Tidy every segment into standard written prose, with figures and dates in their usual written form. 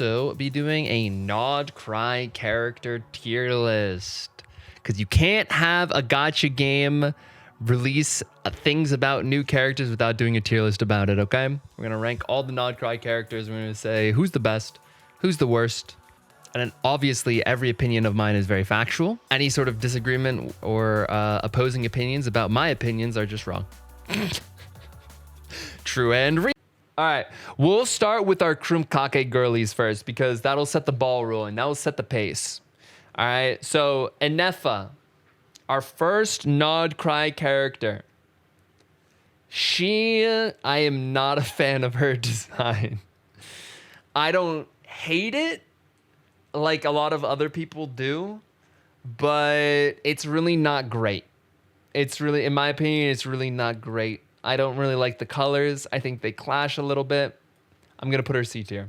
also be doing a Nod Krai character tier list, because you can't have a gacha game release things about new characters without doing a tier list about it. Okay, we're gonna rank all the Nod Krai characters. We're gonna say who's the best, who's the worst, and then obviously every opinion of mine is very factual. Any sort of disagreement or opposing opinions about my opinions are just wrong. True and real. All right, we'll start with our Krumkake girlies first, because that'll set the ball rolling. That'll set the pace. All right, so Enefa, our first Nod Krai character. I am not a fan of her design. I don't hate it like a lot of other people do, but it's really not great. It's really, in my opinion, it's really not great. I don't really like the colors. I think they clash a little bit. I'm gonna put her C tier.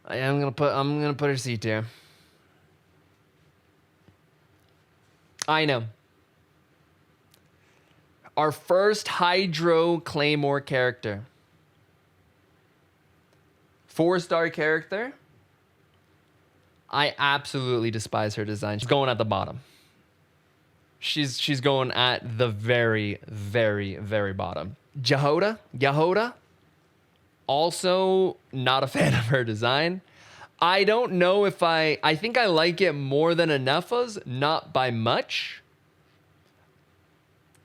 I'm gonna put her C tier. I know. Our first Hydro Claymore character. 4-star character. I absolutely despise her design. She's going at the bottom. She's going at the very, very, very bottom. Yahoda, also not a fan of her design. I don't know if I think I like it more than Enefa's, not by much.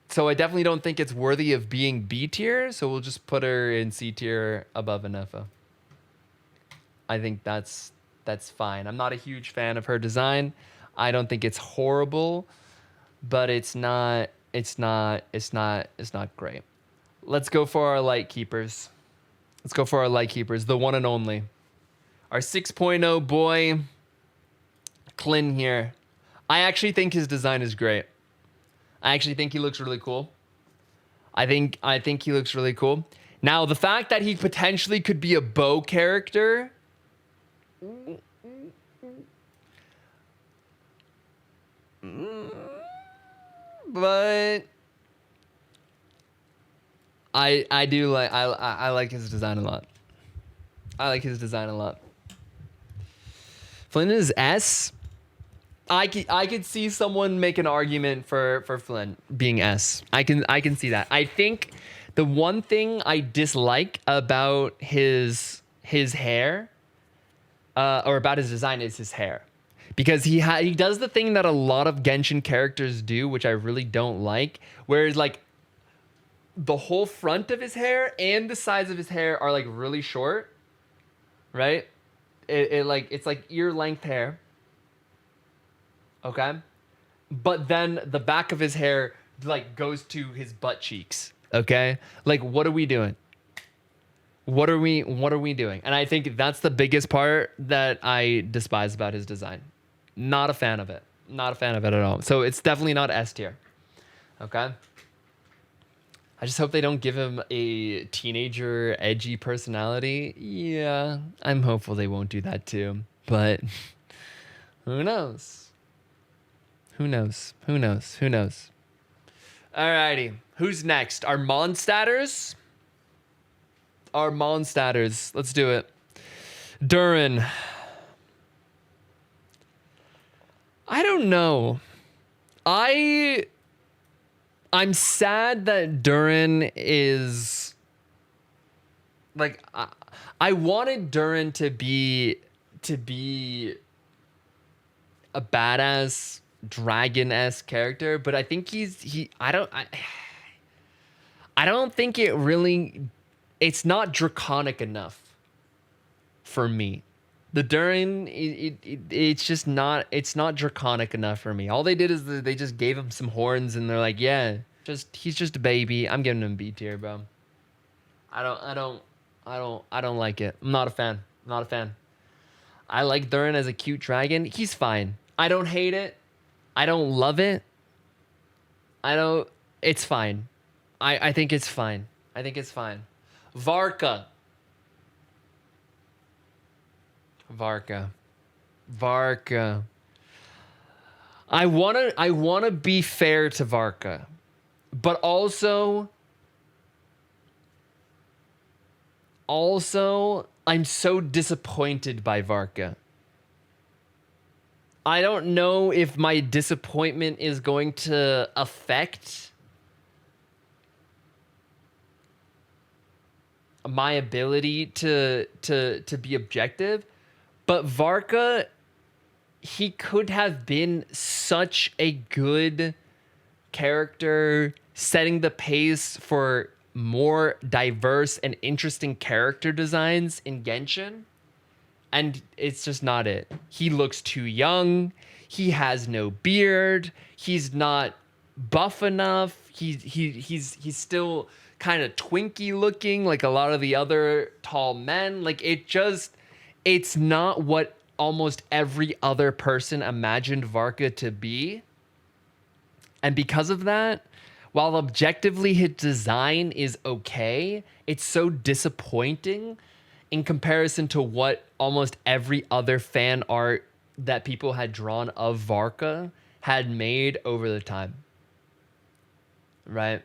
So I definitely don't think it's worthy of being B tier, so we'll just put her in C tier above Enefa. I think that's fine. I'm not a huge fan of her design. I don't think it's horrible, but it's not great. Let's go for our Lightkeepers. The one and only. Our 6.0 boy, Clin here. I actually think his design is great. I actually think he looks really cool. I think he looks really cool. Now, the fact that he potentially could be a bow character, but I do like I like his design a lot. Flynn is S. I could see someone make an argument for Flynn being S. I can see that. I think the one thing I dislike about his hair, or about his design, is his hair, because he does the thing that a lot of Genshin characters do, which I really don't like, whereas like the whole front of his hair and the sides of his hair are like really short, right? It's like ear length hair. Okay, but then the back of his hair like goes to his butt cheeks. Okay, like what are we doing? What are we doing? And I think that's the biggest part that I despise about his design. Not a fan of it. Not a fan of it at all. So it's definitely not S tier. Okay. I just hope they don't give him a teenager edgy personality. Yeah, I'm hopeful they won't do that too. But who knows? Who knows? Alrighty. Who's next? Our Monstatters? Let's do it. Durin. I don't know. I'm sad that Durin is like, I wanted Durin to be a badass dragon-esque character, but I think I don't think it's not draconic enough for me. The Durin, it's not draconic enough for me. All they did is they just gave him some horns and they're like, yeah, he's just a baby. I'm giving him B tier, bro. I don't like it. I'm not a fan. I like Durin as a cute dragon. He's fine. I don't hate it. I don't love it. It's fine. I think it's fine. Varka. I wanna be fair to Varka, but also also, I'm so disappointed by Varka. I don't know if my disappointment is going to affect my ability to be objective, but Varka, he could have been such a good character, setting the pace for more diverse and interesting character designs in Genshin. And it's just not it. He looks too young. He has no beard. He's not buff enough. He's still kind of twinky looking like a lot of the other tall men. Like it's not what almost every other person imagined Varka to be. And because of that, while objectively his design is okay, it's so disappointing in comparison to what almost every other fan art that people had drawn of Varka had made over the time. Right?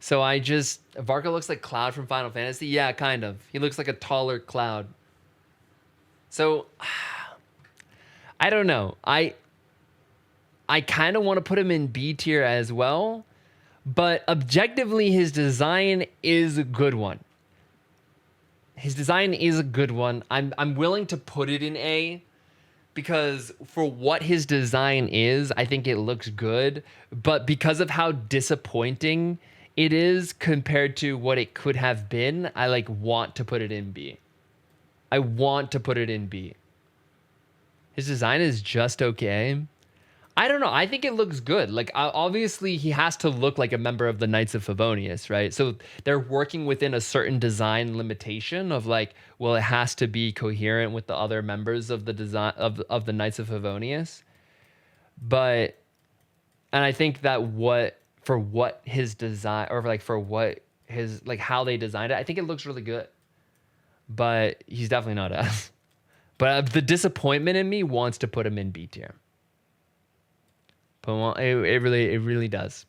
So Varka looks like Cloud from Final Fantasy. Yeah, kind of. He looks like a taller Cloud. So, I don't know. I kind of want to put him in B tier as well, but objectively his design is a good one. His design is a good one. I'm willing to put it in A because for what his design is, I think it looks good, but because of how disappointing it is compared to what it could have been, I want to put it in B. I want to put it in B. His design is just okay. I don't know. I think it looks good. Obviously, he has to look like a member of the Knights of Favonius, right? So they're working within a certain design limitation of it has to be coherent with the other members of the design of the Knights of Favonius. And I think that for what his design or for what his how they designed it, I think it looks really good. But he's definitely not S. But the disappointment in me wants to put him in B tier. It really does.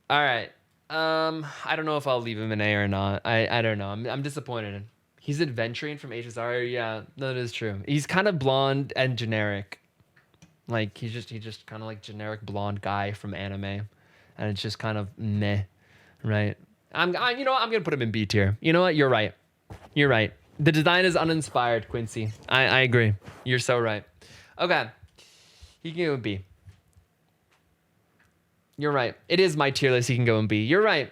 All right. I don't know if I'll leave him an A or not. I don't know. I'm disappointed. He's adventuring from HSR. Yeah, that is true. He's kind of blonde and generic. He's just kind of generic blonde guy from anime, and it's just kind of meh, right? I'm gonna put him in B tier. You know what? You're right. The design is uninspired, Quincy. I agree. You're so right. Okay, he can go in B. You're right. It is my tier list. He can go in B. You're right.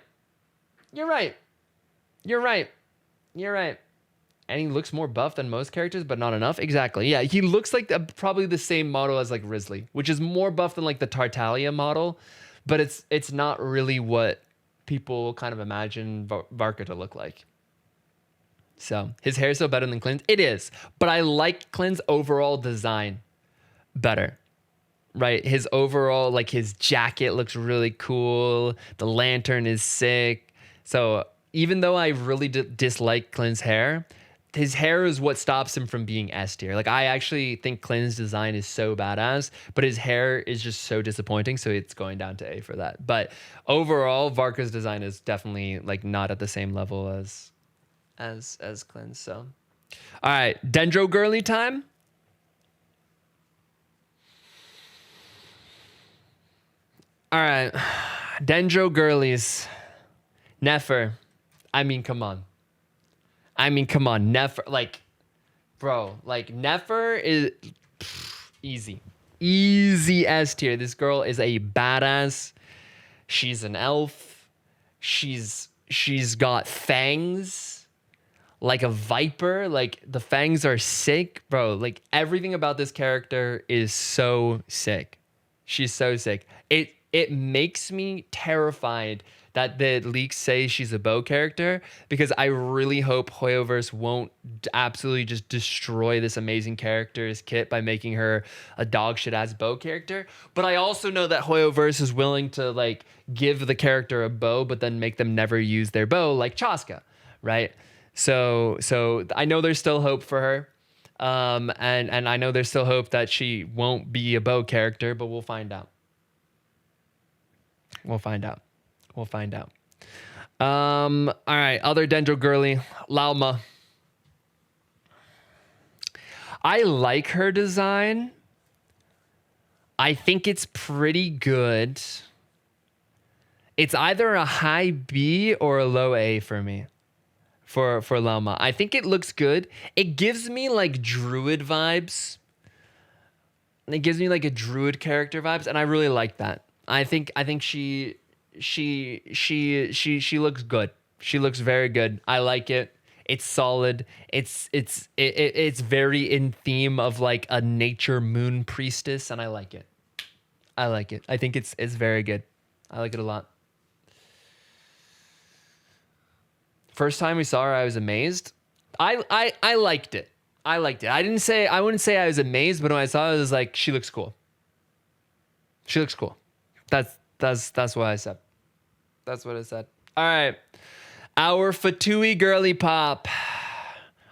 And he looks more buff than most characters, but not enough. Exactly. Yeah, he looks like probably the same model as Risley, which is more buff than the Tartaglia model, but it's not really what people kind of imagine Varka to look like. So his hair is still better than Clint's. It is, but I like Clint's overall design better. Right, his overall his jacket looks really cool. The lantern is sick. So even though I really dislike Clint's hair, his hair is what stops him from being S tier. I actually think Clint's design is so badass, but his hair is just so disappointing. So it's going down to A for that. But overall, Varka's design is definitely not at the same level as Clint's. So, all right, Dendro girly time. All right, Dendro girlies. Nefer. I mean, come on. Nefer, bro, Nefer is easy. Easy S tier. This girl is a badass. She's an elf. She's got fangs like a viper. The fangs are sick, bro. Everything about this character is so sick. She's so sick. It makes me terrified that the leaks say she's a bow character, because I really hope Hoyoverse won't absolutely just destroy this amazing character's kit by making her a dog shit ass bow character. But I also know that Hoyoverse is willing to give the character a bow, but then make them never use their bow like Chaska, right? So I know there's still hope for her. And I know there's still hope that she won't be a bow character, but we'll find out. We'll find out. All right, other Dendro girly, Lauma. I like her design. I think it's pretty good. It's either a high B or a low A for me. For Lauma. I think it looks good. It gives me like druid vibes. It gives me like a druid character vibes, and I really like that. I think she looks good. She looks very good. I like it. It's solid. It's very in theme of like a nature moon priestess, and I like it. I like it. I think it's very good. I like it a lot. First time we saw her, I was amazed. I liked it. I liked it. I wouldn't say I was amazed, but when I saw it, I was like, she looks cool. She looks cool. That's what I said. That's what I said. All right. Our Fatoule girly pop.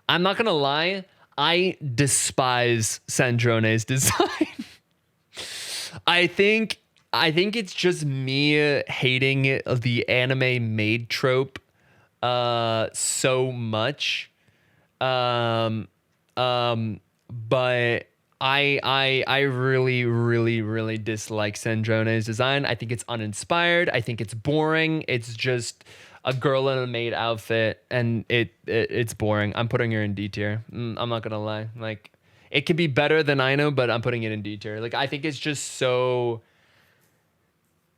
I'm not gonna lie, I despise Sandrone's design. I think it's just me hating the anime maid trope so much. But I really dislike Sandrone's design. I think it's uninspired. I think it's boring. It's just a girl in a maid outfit, and it's boring. I'm putting her in D tier. I'm not gonna lie. Like, it could be better than I know, but I'm putting it in D tier. Like, I think it's just so.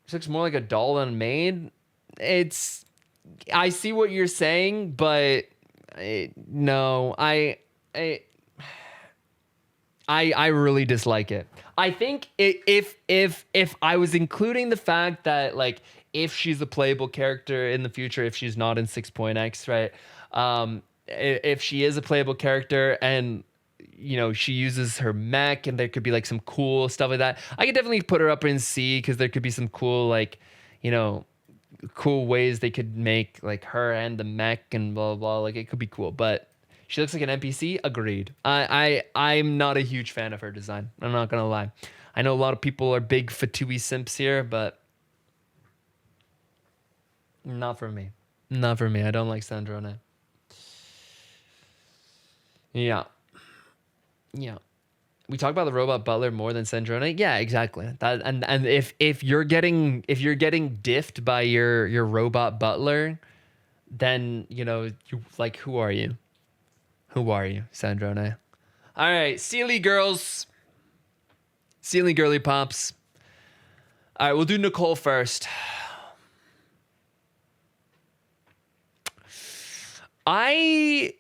It looks more like a doll than a maid. It's. I see what you're saying, but no, I really dislike it. I think if I was including the fact that, like, if she's a playable character in the future, if she's not in 6.x, right? If she is a playable character and, you know, she uses her mech and there could be like some cool stuff like that, I could definitely put her up in C, because there could be some cool, like, you know, cool ways they could make like her and the mech and blah blah blah. Like, it could be cool, but she looks like an NPC. Agreed. I'm not a huge fan of her design. I'm not gonna lie. I know a lot of people are big Fatoule simps here, but not for me. Not for me. I don't like Sandrone. Yeah. Yeah. We talk about the robot butler more than Sandrone. Yeah, exactly. That and if you're getting diffed by your robot butler, then, you know, you, like, who are you? Who are you, Sandrone? All right, Sely girls. Sely girly pops. All right, we'll do Nicole first. I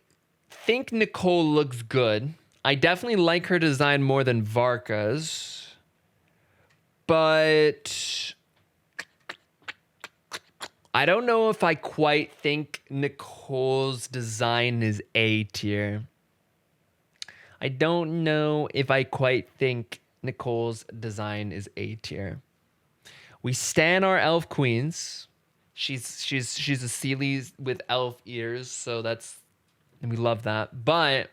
think Nicole looks good. I definitely like her design more than Varka's. But I don't know if I quite think Nicole's design is A tier. I don't know if I quite think Nicole's design is A tier. We stan our elf queens. She's a Sely with elf ears, so we love that. But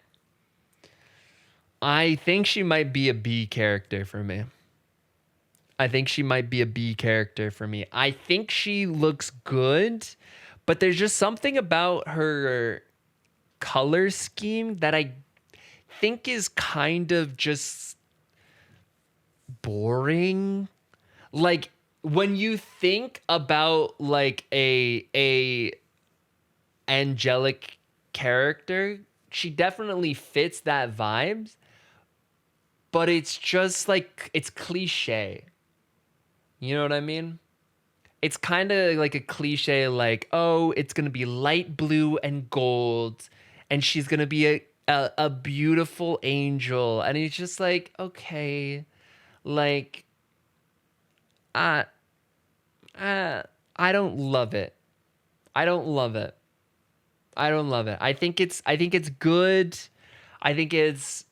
I think she might be a B character for me. I think she might be a B character for me. I think she looks good, but there's just something about her color scheme that I think is kind of just boring. Like, when you think about like a angelic character, she definitely fits that vibes, but it's just like, it's cliche. You know what I mean? It's kind of like a cliche, like, oh, it's going to be light blue and gold, and she's going to be a beautiful angel. And it's just like, okay, like, uh, I don't love it. I don't love it. I don't love it. I think it's good. I think it's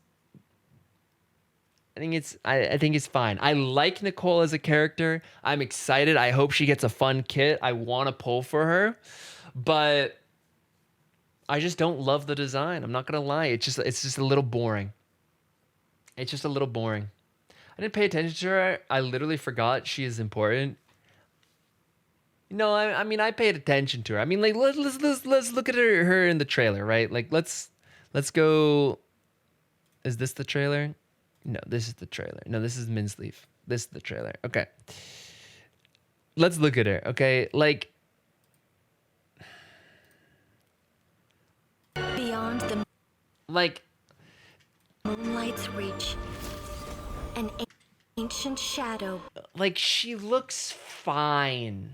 I think it's fine. I like Nicole as a character. I'm excited. I hope she gets a fun kit. I want to pull for her, but I just don't love the design. I'm not gonna lie. It's just a little boring. It's just a little boring. I didn't pay attention to her. I literally forgot she is important. No, I mean I paid attention to her. I mean, like let's look at her in the trailer, right? Like let's go. Is this the trailer? No, this is the trailer. No, this is Min's Leaf. This is the trailer. Okay, let's look at her. Okay, like Beyond the like moonlight's reach, an ancient shadow like she looks fine.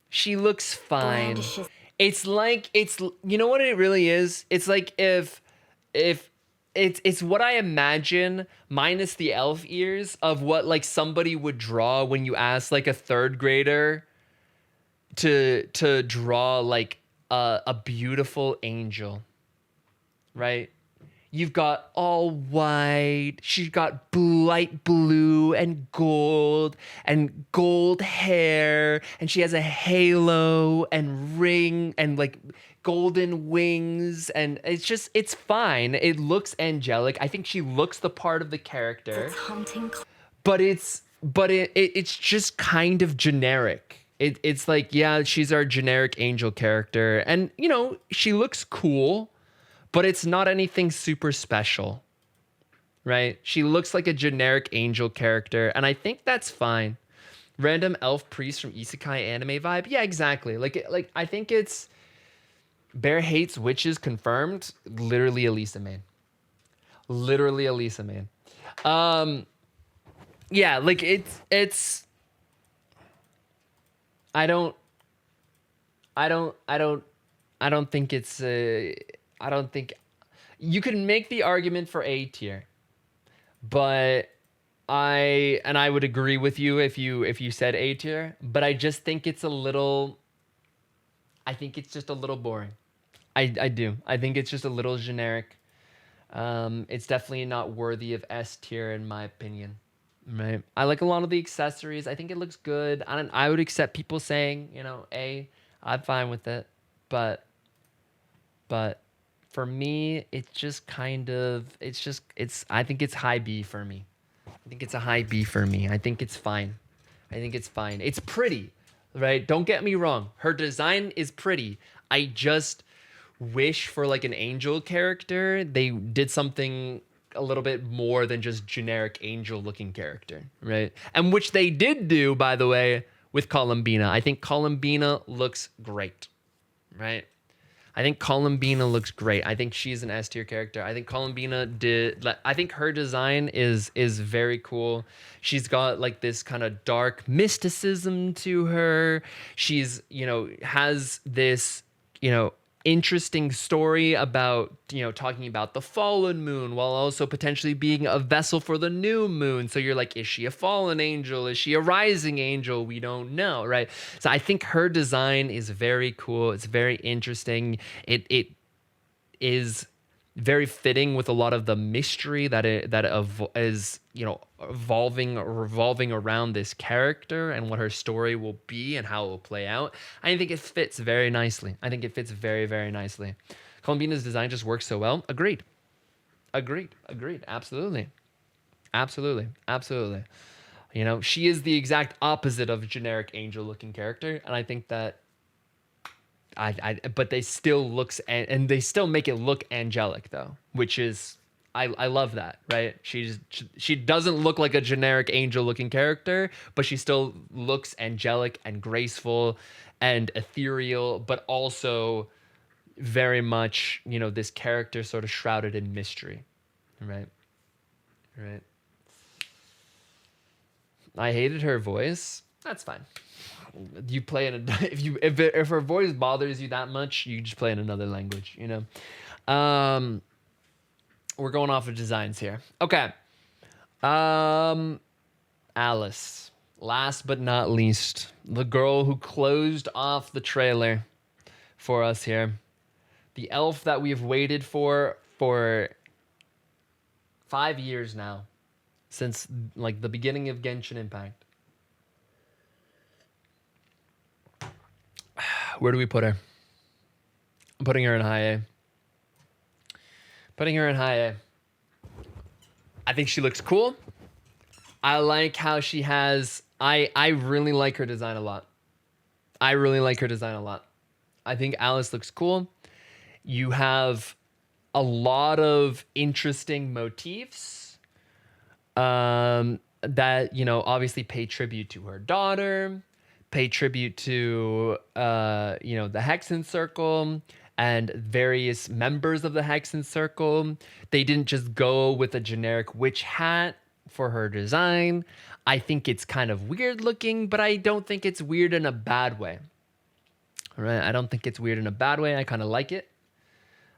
She looks fine. brandishes. It's like you know what it really is? It's like if it's what I imagine minus the elf ears of what like somebody would draw when you ask like a third grader to draw like a beautiful angel, right? You've got all white. She's got light blue and gold hair, and she has a halo and ring and like golden wings, and it's fine. It looks angelic. I think she looks the part of the character, Its haunting but it's just kind of generic. It's like, yeah, she's our generic angel character, and you know, she looks cool, but it's not anything super special, right? She looks like a generic angel character, and I think that's fine. Random elf priest from isekai anime vibe. Yeah, exactly. Like I think it's Bear hates witches confirmed. Literally Elisa main. Literally Elisa main. Yeah, like it's I don't I don't I don't I don't think it's I don't think you can make the argument for A tier, but I would agree with you if you said A tier, but I just think it's a little I think it's just a little boring. I do. I think it's just a little generic. It's definitely not worthy of S tier in my opinion. Right. I like a lot of the accessories. I think it looks good. I would accept people saying, you know, A. I'm fine with it. But for me, it's just kind of it's I think it's high B for me. I think it's a high B for me. I think it's fine. I think it's fine. It's pretty, right? Don't get me wrong. Her design is pretty. I just wish for like an angel character, they did something a little bit more than just generic angel looking character, right? And which they did do, by the way, with Colombina. I think Colombina looks great, right? I think Colombina looks great. I think she's an S tier character. I think Colombina did. I think her design is very cool. She's got like this kind of dark mysticism to her. She's, you know, has this, you know, interesting story about, you know, talking about the fallen moon while also potentially being a vessel for the new moon. So you're like, is she a fallen angel? Is she a rising angel? We don't know, right? So I think her design is very cool. It's very interesting. It is very fitting with a lot of the mystery is, you know, revolving around this character and what her story will be and how it will play out. I think it fits very nicely. I think it fits very, very nicely. Colombina's design just works so well. Agreed. Absolutely. You know, she is the exact opposite of a generic angel looking character, and I think that but they still looks and they still make it look angelic though, which is I love that, right? She doesn't look like a generic angel looking character, but she still looks angelic and graceful and ethereal, but also very much, you know, this character sort of shrouded in mystery, right? Right. I hated her voice. That's fine. You play in a if her voice bothers you that much, you just play in another language, you know. We're going off of designs here. Okay. Alice, last but not least, the girl who closed off the trailer for us here, the elf that we've waited for 5 years now, since like the beginning of Genshin Impact. Where do we put her? I'm putting her in high A. Putting her in high A. I think she looks cool. I like how she has... I really like her design a lot. I really like her design a lot. I think Alice looks cool. You have a lot of interesting motifs that, you know, obviously pay tribute to her daughter, pay tribute to, you know, the Hexen Circle and various members of the Hexen Circle. They didn't just go with a generic witch hat for her design. I think it's kind of weird looking, but I don't think it's weird in a bad way. All right, I don't think it's weird in a bad way. I kind of like it.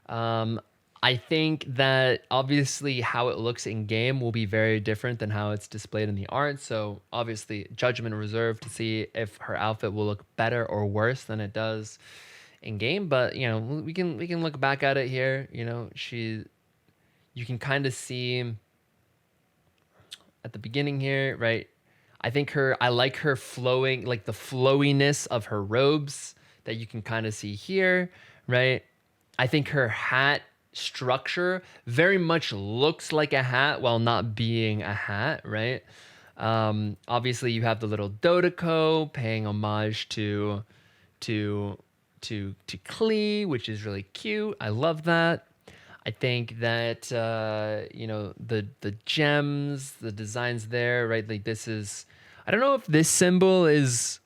I think that obviously how it looks in game will be very different than how it's displayed in the art. So obviously judgment reserved to see if her outfit will look better or worse than it does in game. But you know, we can look back at it here. You know, you can kind of see at the beginning here, right? I like her flowing, like the flowiness of her robes that you can kind of see here, right? I think her hat structure very much looks like a hat while not being a hat, right? Obviously you have the little Dodeko paying homage to Klee, which is really cute. I love that. I think that you know, the gems, the designs there, right? Like this is, I don't know if this symbol is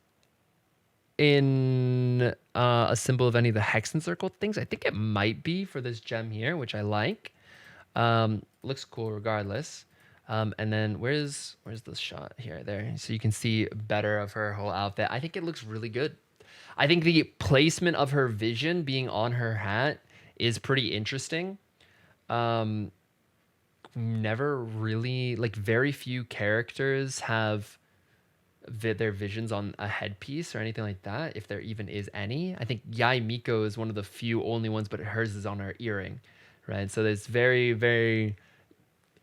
in a symbol of any of the Hexen Circle things. I think it might be for this gem here, which I like. Looks cool regardless. And then where's the shot here? There, so you can see better of her whole outfit. I think it looks really good. I think the placement of her vision being on her hat is pretty interesting. Never really, like, very few characters have their visions on a headpiece or anything like that, if there even is any. I think Yai Miko is one of the few only ones, but hers is on her earring, right? So there's very, very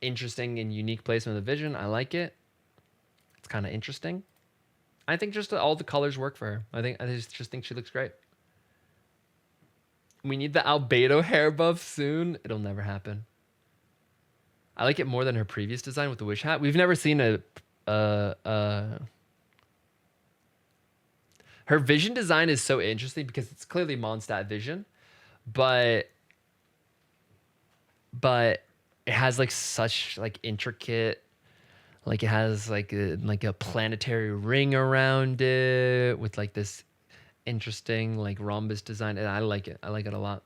interesting and unique placement of the vision. I like it. It's kind of interesting. I think just all the colors work for her. I just think she looks great. We need the albedo hair buff soon. It'll never happen. I like it more than her previous design with the wish hat. We've never seen her vision design is so interesting because it's clearly Mondstadt vision, but it has like such like intricate, like it has like a planetary ring around it with like this interesting like rhombus design, and I like it. I like it a lot.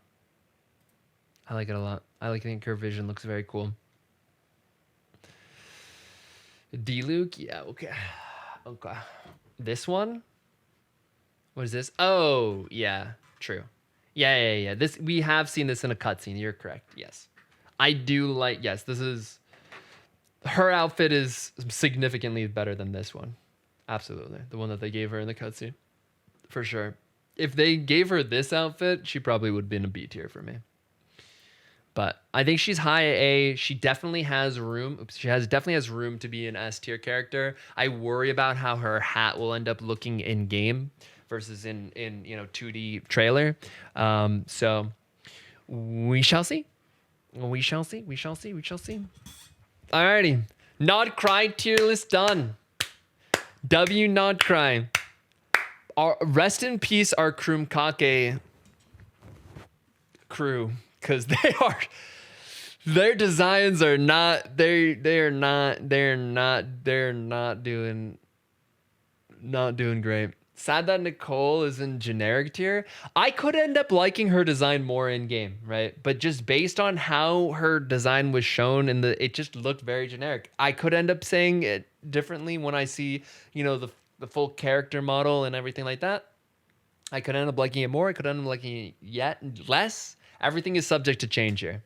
I like it a lot. I think her vision looks very cool. D-Luke, yeah, okay. This one. What is this? Oh, yeah, true. Yeah. This, we have seen this in a cutscene. You're correct. Yes, I do like. Yes, this is. Her outfit is significantly better than this one. Absolutely, the one that they gave her in the cutscene, for sure. If they gave her this outfit, she probably would have been a B tier for me. But I think she's high A. She definitely has room. She definitely has room to be an S tier character. I worry about how her hat will end up looking in game versus in you know 2D trailer. So we shall see. We shall see. Alrighty, Not Cry tier list done. W Not Cry. Rest in peace our Krumkake crew, because their designs are not they're not doing great. Sad that Nicole is in generic tier. I could end up liking her design more in game, right? But just based on how her design was shown it just looked very generic. I could end up saying it differently when I see, you know, the full character model and everything like that. I could end up liking it more. I could end up liking it yet less. Everything is subject to change here.